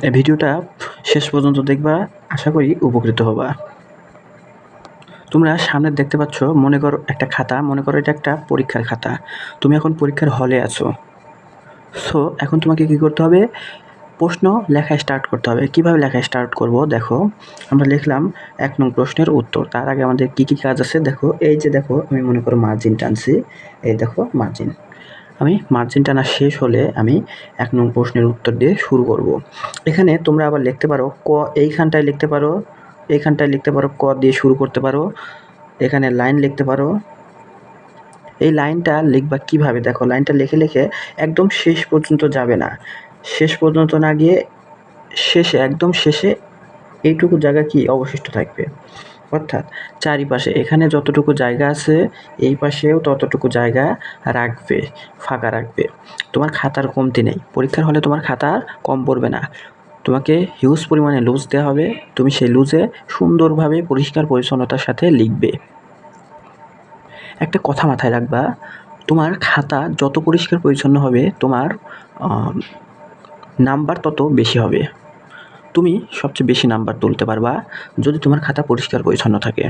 এই ভিডিওটা শেষ পর্যন্ত দেখবা, আশা করি উপকৃত হবা। তোমরা সামনে দেখতে পাচ্ছ, মনে করো একটা খাতা, মনে করো এটা একটা পরীক্ষার খাতা। তুমি এখন পরীক্ষার হলে আছো। সো এখন তোমাকে কী করতে হবে? প্রশ্ন লেখা স্টার্ট করতে হবে। কীভাবে লেখা স্টার্ট করব? দেখো, আমরা লিখলাম ১ নং প্রশ্নের উত্তর। তার আগে আমাদের কী কী কাজ আছে দেখো। এই যে দেখো, আমি মনে করো মার্জিন টানছি। এই দেখো মার্জিন। আমি মার্জিন টানা শেষ হলে আমি ১ নং প্রশ্নের উত্তর দিয়ে শুরু করব। এখানে তোমরা আবার লিখতে পারো ক, এইখানটায় লিখতে পারো, এইখানটায় লিখতে পারো, ক দিয়ে শুরু করতে পারো। এখানে লাইন লিখতে পারো। এই লাইনটা লিখবা কীভাবে? দেখো, লাইনটা লিখে লিখে একদম শেষ পর্যন্ত যাবে না। শেষ পর্যন্ত না গিয়ে শেষে, একদম শেষে এইটুকু জায়গা কি অবশিষ্ট থাকবে। অর্থাৎ চারিপাশে এখানে যতটুকু জায়গা আছে, এই পাশেও ততটুকু জায়গা রাখবে, ফাঁকা রাখবে। তোমার খাতার কমতি নেই। পরীক্ষার হলে তোমার খাতা কম পড়বে না। তোমাকে হিউজ পরিমাণে লুজ দেওয়া হবে। তুমি সেই লুজে সুন্দরভাবে পরিষ্কার পরিচ্ছন্নতার সাথে লিখবে। একটা কথা মাথায় রাখবা, তোমার খাতা যত পরিষ্কার পরিচ্ছন্ন হবে, তোমার নাম্বার তত বেশি হবে। তুমি সবচেয়ে বেশি নাম্বার তুলতে পারবা যদি তোমার খাতা পরিষ্কার পরিচ্ছন্ন থাকে।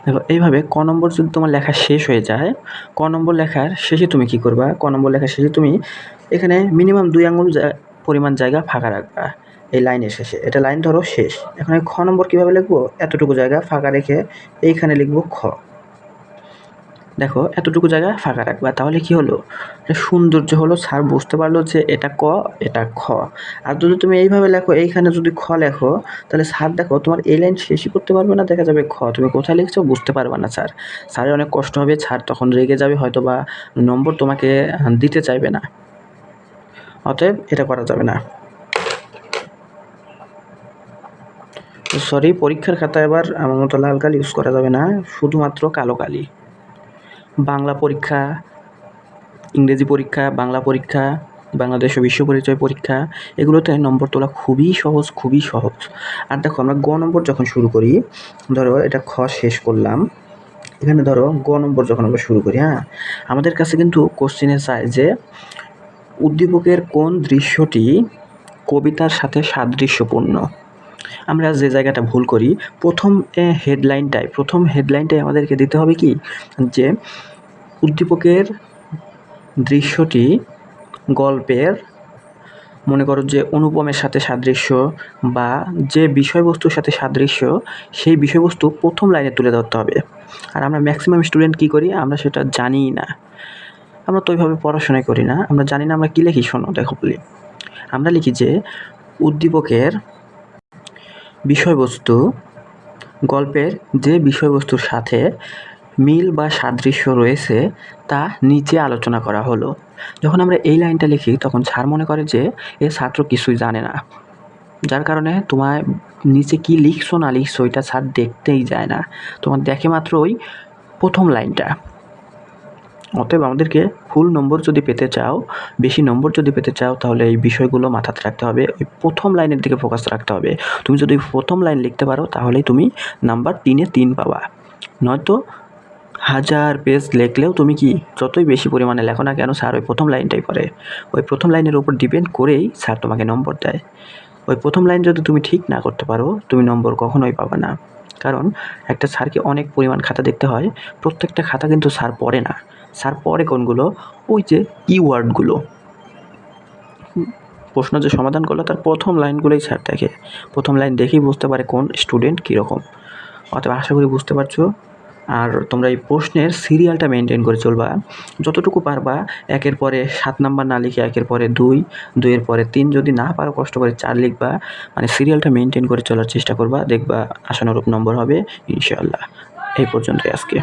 দেখো, এইভাবে ক নম্বর যদি তোমার লেখা শেষ হয়ে যায়, ক নম্বর লেখার শেষে তুমি কী করবা? ক নম্বর লেখার শেষে তুমি এখানে মিনিমাম ২ আঙুল পরিমাণ জায়গা ফাঁকা রাখবা এই লাইনের শেষে। এটা লাইন ধরো শেষ। এখন খ নম্বর কীভাবে লিখবো? এতটুকু জায়গা ফাঁকা রেখে এইখানে লিখবো খ। দেখো, এতটুকু জায়গা ফাঁকা রাখবা। তাহলে কি হলো? সৌন্দর্য হলো, স্যার বুঝতে পারলো যে এটা ক, এটা খ। আর যদি তুমি এইভাবে লেখো, এইখানে যদি খ লেখো, তাহলে স্যার দেখো তোমার এই লাইন শেষই করতে পারবে না, দেখা যাবে খ। তুমি কোথায় লিখছো বুঝতে পারবে না স্যার। স্যারের অনেক কষ্ট হবে, স্যার তখন রেগে যাবে, হয়তো বা নম্বর তোমাকে দিতে চাইবে না। অতএব এটা করা যাবে না। সরি, পরীক্ষার খাতায় এবার আমার মতো লাল কালি ইউজ করা যাবে না, শুধুমাত্র কালো কালি। বাংলা পরীক্ষা, ইংরেজি পরীক্ষা, বাংলা পরীক্ষা, বাংলাদেশ ও বিশ্ব পরিচয় পরীক্ষা, এগুলোতে নম্বর তোলা খুবই সহজ, খুবই সহজ। আর দেখো, আমরা গ নম্বর যখন শুরু করি, ধরো এটা খ শেষ করলাম, এখানে ধরো গ নম্বর যখন আমরা শুরু করি, আমাদের কাছে কিন্তু কোশ্চেনে চায় যে উদ্দীপকের কোন দৃশ্যটি কবিতার সাথে সাদৃশ্যপূর্ণ। আমরা যে জায়গাটা ভুল করি, প্রথম হেডলাইনটাই আমাদেরকে দিতে হবে কি, যে উদ্দীপকের দৃশ্যটি গল্পের, মনে করো যে অনুপমের সাথে সাদৃশ্য বা যে বিষয়বস্তুর সাথে সাদৃশ্য, সেই বিষয়বস্তু প্রথম লাইনে তুলে ধরতে হবে। আর আমরা ম্যাক্সিমাম স্টুডেন্ট কী করি? আমরা সেটা জানিই না। আমরা তো ওইভাবে পড়াশোনাই করি না, আমরা জানি না। আমরা কী লিখি? শোনো, দেখো বলি। আমরা লিখি যে উদ্দীপকের বিষয়বস্তু গল্পের যে বিষয়বস্তুর সাথে মিল বা সাদৃশ্য রয়েছে তা নিচে আলোচনা করা হলো। যখন আমরা এই লাইনটা লিখি, তখন স্যার মনে করে যে এ ছাত্র কিছুই জানে না, যার কারণে তোমার নিচে কি লিখছো না লিখছো এটা স্যার দেখতেই যায় না, তোমার দেখে মাত্র ওই প্রথম লাইনটা। অতএব আমাদেরকে ফুল নম্বর যদি পেতে চাও, বেশি নম্বর যদি পেতে চাও, তাহলে এই বিষয়গুলো মাথাতে রাখতে হবে। ওই প্রথম লাইনের দিকে ফোকাস রাখতে হবে। তুমি যদি প্রথম লাইন লিখতে পারো, তাহলেই তুমি নাম্বার 3-এ 3 পাবা। নয়তো 1000 পেজ লিখলেও তুমি কি যতই বেশি পরিমাণে লেখো না কেন, স্যার ওই প্রথম লাইনটাই পড়ে। ওই প্রথম লাইনের উপর ডিপেন্ড করেই স্যার তোমাকে নম্বর দেয়। ওই প্রথম লাইন যদি তুমি ঠিক না করতে পারো, তুমি নম্বর কখনোই পাবে না। কারণ একটা স্যারকে অনেক পরিমাণ খাতা দেখতে হয়। প্রত্যেকটা খাতা কিন্তু স্যার পড়ে না। স্যার পড়ে কোনগুলো? ওই যে কিওয়ার্ডগুলো। প্রশ্ন যে সমাধান করলো, তার প্রথম লাইনগুলোই স্যার দেখে। প্রথম লাইন দেখেই বুঝতে পারে কোন স্টুডেন্ট কীরকম। অতএব আশা করি বুঝতে পারছো। আর তোমরা এই প্রশ্নের সিরিয়ালটা মেনটেন করে চলবা। যতটুকু পারবা, 1-এর পরে 7 নাম্বার না লিখে 1-এর পরে 2, 2-এর পরে 3, যদি না পারো কষ্ট করে 4 লিখবা। মানে সিরিয়ালটা মেনটেন করে চলার চেষ্টা করবা, দেখবা আশানুরূপ নম্বর হবে ইনশাআল্লাহ। এই পর্যন্তই আজকে।